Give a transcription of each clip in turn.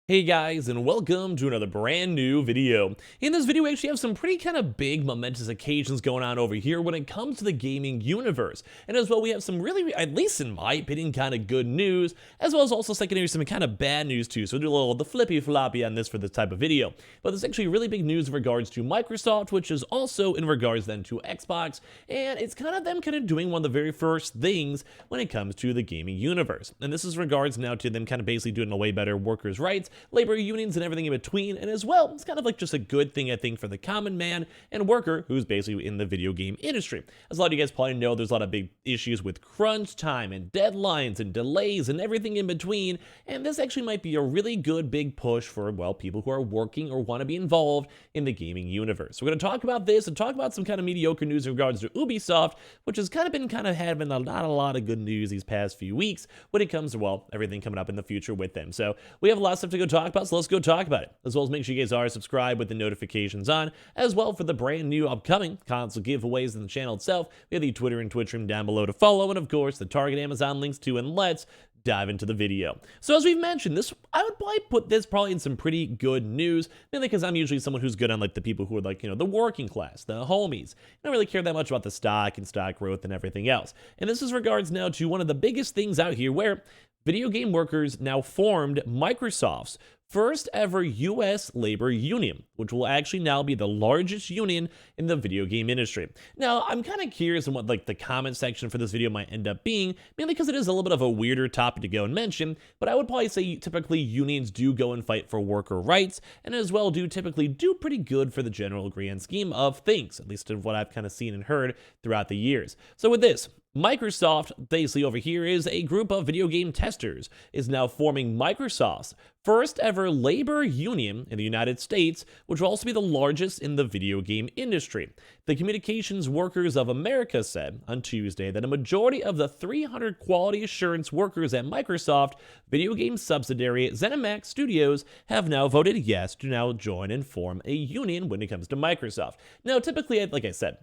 Hey guys, and welcome to another brand new video. In this video, we actually have some pretty kind of big momentous occasions going on over here when it comes to the gaming universe. And as well, we have some really, at least in my opinion, kind of good news, as well as also secondary some kind of bad news too. So we'll do a little the flippy floppy on this for this type of video. But there's actually really big news in regards to Microsoft, which is also in regards then to Xbox. And it's kind of them kind of doing one of the very first things when it comes to the gaming universe. And this is in regards now to them kind of basically doing a way better workers' rights, labor unions, and everything in between. And as well, it's kind of like just a good thing, I think, for the common man and worker who's basically in the video game industry. As a lot of you guys probably know, there's a lot of big issues with crunch time and deadlines and delays and everything in between. And this actually might be a really good big push for, well, people who are working or want to be involved in the gaming universe. So we're going to talk about this and talk about some kind of mediocre news in regards to Ubisoft, which has kind of been having not a lot of good news these past few weeks when it comes to, well, everything coming up in the future with them. So we have a lot of stuff to go talk about, so let's go talk about it. As well as make sure you guys are subscribed with the notifications on, as well for the brand new upcoming console giveaways in the channel itself. We have the Twitter and Twitch room down below to follow, and of course the Target Amazon links too, and let's dive into the video. So as we've mentioned, I would probably put this in some pretty good news, mainly because I'm usually someone who's good on like the people who are like, the working class, the homies. I don't really care that much about the stock and stock growth and everything else. And this is regards now to one of the biggest things out here where video game workers now formed Microsoft's first ever US labor union, which will actually now be the largest union in the video game industry. Now, I'm kind of curious on what like the comment section for this video might end up being, mainly because it is a little bit of a weirder topic to go and mention, but I would probably say typically unions do go and fight for worker rights, and as well typically do pretty good for the general grand scheme of things, at least of what I've kind of seen and heard throughout the years. So with this, Microsoft, basically over here, is a group of video game testers, is now forming Microsoft's first ever labor union in the United States, which will also be the largest in the video game industry. The Communications Workers of America said on Tuesday that a majority of the 300 quality assurance workers at Microsoft video game subsidiary ZeniMax Studios have now voted yes to now join and form a union when it comes to Microsoft. Now, typically, like I said,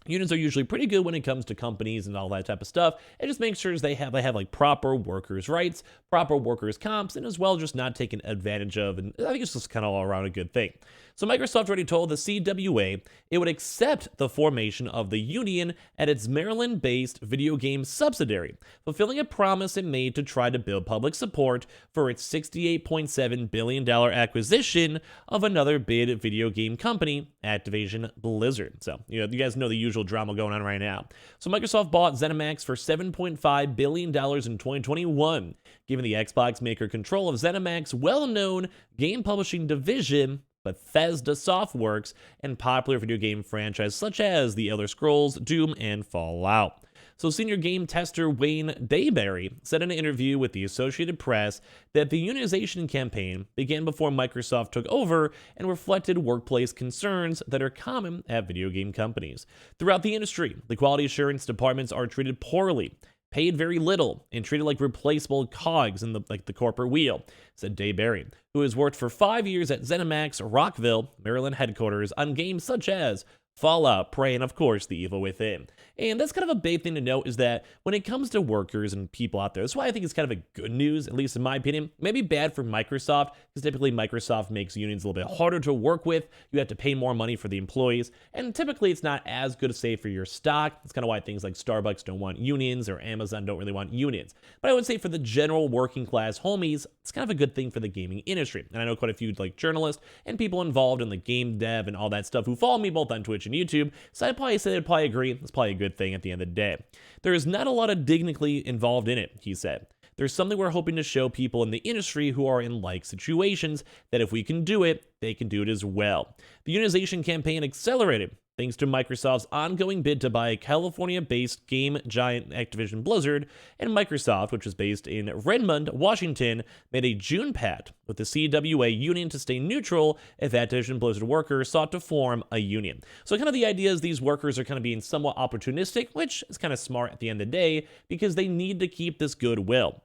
unions are usually pretty good when it comes to companies and all that type of stuff. It just makes sure they have like proper workers' rights, proper workers' comps, and as well just not taken advantage of. And I think it's just kind of all around a good thing. So Microsoft already told the CWA it would accept the formation of the union at its Maryland-based video game subsidiary, fulfilling a promise it made to try to build public support for its $68.7 billion acquisition of another big video game company, Activision Blizzard. So, you guys know the usual drama going on right now. So Microsoft bought ZeniMax for $7.5 billion in 2021, giving the Xbox maker control of ZeniMax's well-known game publishing division, Bethesda Softworks, and popular video game franchises such as The Elder Scrolls, Doom, and Fallout. So senior game tester Wayne Dayberry said in an interview with the Associated Press that the unionization campaign began before Microsoft took over and reflected workplace concerns that are common at video game companies. Throughout the industry, the quality assurance departments are treated poorly, paid very little, and treated like replaceable cogs in the corporate wheel, said Dayberry, who has worked for 5 years at ZeniMax Rockville, Maryland headquarters on games such as Fallout, Prey, and of course, The Evil Within. And that's kind of a big thing to note is that when it comes to workers and people out there, that's why I think it's kind of a good news, at least in my opinion. Maybe bad for Microsoft, because typically Microsoft makes unions a little bit harder to work with. You have to pay more money for the employees, and typically it's not as good, say, for your stock. That's kind of why things like Starbucks don't want unions or Amazon don't really want unions. But I would say for the general working class homies, it's kind of a good thing for the gaming industry. And I know quite a few like journalists and people involved in the game dev and all that stuff who follow me both on Twitch and YouTube, so I'd probably say they'd probably agree it's probably a good thing at the end of the day. There is not a lot of dignity involved in it, he said. There's something we're hoping to show people in the industry who are in like situations that if we can do it, they can do it as well. The unionization campaign accelerated thanks to Microsoft's ongoing bid to buy California-based game giant Activision Blizzard, and Microsoft, which is based in Redmond, Washington, made a June pact with the CWA union to stay neutral if Activision Blizzard workers sought to form a union. So kind of the idea is these workers are kind of being somewhat opportunistic, which is kind of smart at the end of the day because they need to keep this goodwill.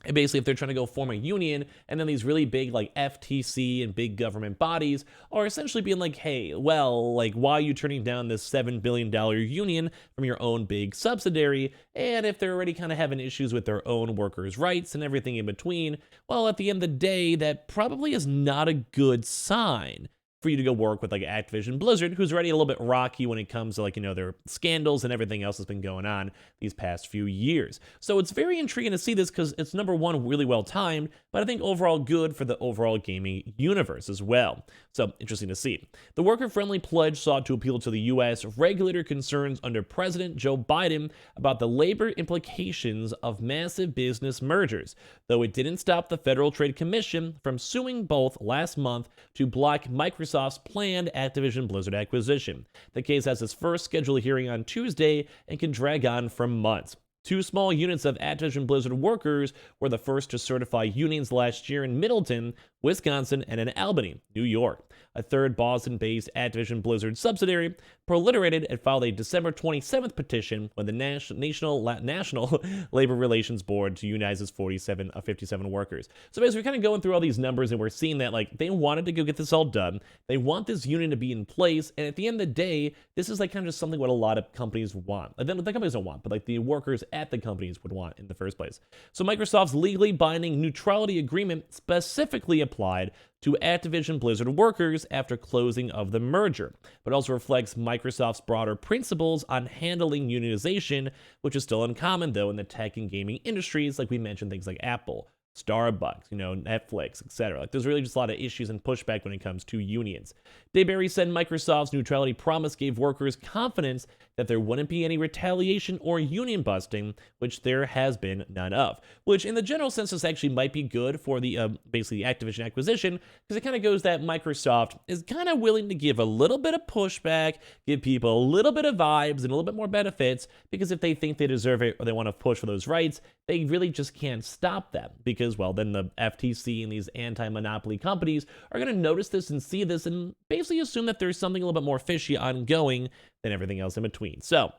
And basically, if they're trying to go form a union, and then these really big like FTC and big government bodies are essentially being like, hey, well, like, why are you turning down this $7 billion union from your own big subsidiary? And if they're already kind of having issues with their own workers' rights and everything in between, well, at the end of the day, that probably is not a good sign for you to go work with like Activision Blizzard, who's already a little bit rocky when it comes to like, their scandals and everything else that's been going on these past few years. So it's very intriguing to see this because it's number one, really well timed, but I think overall good for the overall gaming universe as well. So interesting to see. The worker-friendly pledge sought to appeal to the U.S. regulator concerns under President Joe Biden about the labor implications of massive business mergers, though it didn't stop the Federal Trade Commission from suing both last month to block Microsoft's planned Activision Blizzard acquisition. The case has its first scheduled hearing on Tuesday and can drag on for months. Two small units of Activision Blizzard workers were the first to certify unions last year in Middleton, Wisconsin, and in Albany, New York. A third Boston-based Activision Blizzard subsidiary, Proliterated, had filed a December 27th petition with the National Labor Relations Board to unionize its 57 workers. So basically, we're kind of going through all these numbers, and we're seeing that like they wanted to go get this all done. They want this union to be in place, and at the end of the day, this is like kind of just something what a lot of companies want. The companies don't want, but like the workers at the companies would want in the first place. So Microsoft's legally binding neutrality agreement specifically applied to Activision Blizzard workers after closing of the merger, but also reflects Microsoft's broader principles on handling unionization, which is still uncommon though in the tech and gaming industries, like we mentioned things like Apple, Starbucks, Netflix, etc. Like there's really just a lot of issues and pushback when it comes to unions. Dayberry said Microsoft's neutrality promise gave workers confidence that there wouldn't be any retaliation or union busting, which there has been none of. Which in the general sense, this actually might be good for the basically the Activision acquisition, because it kind of goes that Microsoft is kind of willing to give a little bit of pushback, give people a little bit of vibes and a little bit more benefits, because if they think they deserve it or they want to push for those rights, they really just can't stop them, because, well, then the FTC and these anti-monopoly companies are going to notice this and see this and basically assume that there's something a little bit more fishy ongoing than everything else in between. So,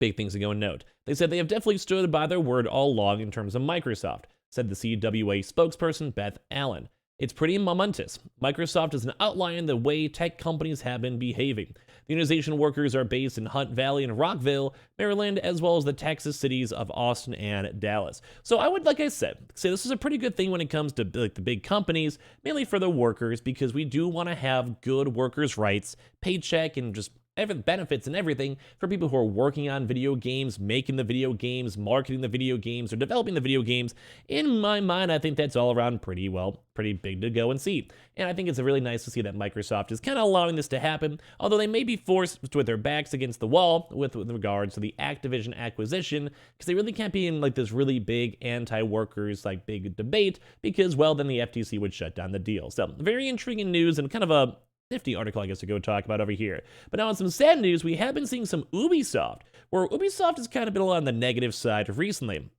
big things to go and note. They said they have definitely stood by their word all along in terms of Microsoft, said the CWA spokesperson Beth Allen. It's pretty momentous. Microsoft is an outlier in the way tech companies have been behaving. The unionization workers are based in Hunt Valley and Rockville, Maryland, as well as the Texas cities of Austin and Dallas. So I would, like I said, say this is a pretty good thing when it comes to like the big companies, mainly for the workers, because we do want to have good workers' rights, paycheck, and just benefits and everything for people who are working on video games, making the video games, marketing the video games, or developing the video games. In my mind, I think that's all around pretty big to go and see. And I think it's really nice to see that Microsoft is kind of allowing this to happen, although they may be forced with their backs against the wall with regards to the Activision acquisition, because they really can't be in like this really big anti-workers like big debate, because, well, then the FTC would shut down the deal. So very intriguing news and kind of a nifty article, I guess, to go talk about over here. But now on some sad news, we have been seeing some Ubisoft, where Ubisoft has kind of been on the negative side recently.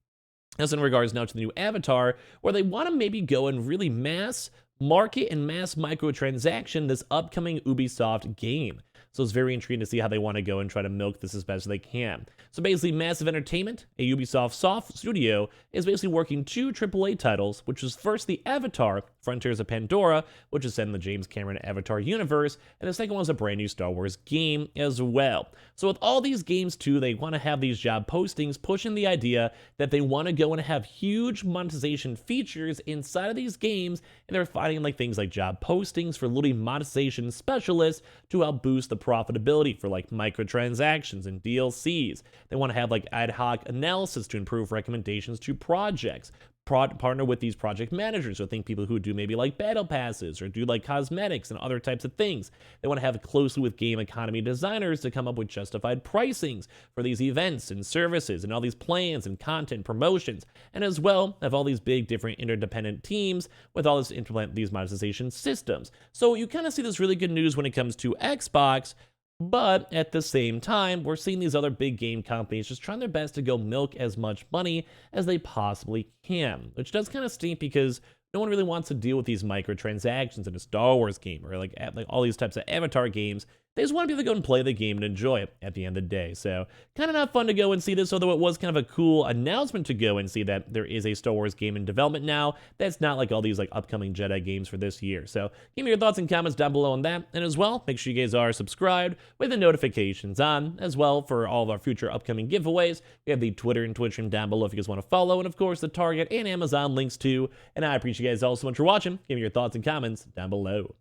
As in regards now to the new Avatar, where they want to maybe go and really mass market and mass microtransaction this upcoming Ubisoft game. So it's very intriguing to see how they want to go and try to milk this as best as they can. So basically, Massive Entertainment, a Ubisoft soft studio, is basically working two AAA titles, which is first the Avatar, Frontiers of Pandora, which is set in the James Cameron Avatar universe, and the second one is a brand new Star Wars game as well. So with all these games too, they want to have these job postings pushing the idea that they want to go and have huge monetization features inside of these games, and they're finding like things like job postings for literally monetization specialists to help boost the profitability for like microtransactions and DLCs. They want to have like ad hoc analysis to improve recommendations to projects. Partner with these project managers, so think people who do maybe like battle passes or do like cosmetics and other types of things. They want to have closely with game economy designers to come up with justified pricings for these events and services and all these plans and content promotions, and as well have all these big different interdependent teams with all this implement these monetization systems. So you kind of see this really good news when it comes to Xbox. But at the same time, we're seeing these other big game companies just trying their best to go milk as much money as they possibly can, which does kind of stink because no one really wants to deal with these microtransactions in a Star Wars game or like all these types of Avatar games, They just want people to go and play the game and enjoy it at the end of the day. So kind of not fun to go and see this, although it was kind of a cool announcement to go and see that there is a Star Wars game in development now. That's not like all these like upcoming Jedi games for this year. So give me your thoughts and comments down below on that. And as well, make sure you guys are subscribed with the notifications on as well for all of our future upcoming giveaways. We have the Twitter and Twitch stream down below if you guys want to follow. And of course, the Target and Amazon links too. And I appreciate you guys all so much for watching. Give me your thoughts and comments down below.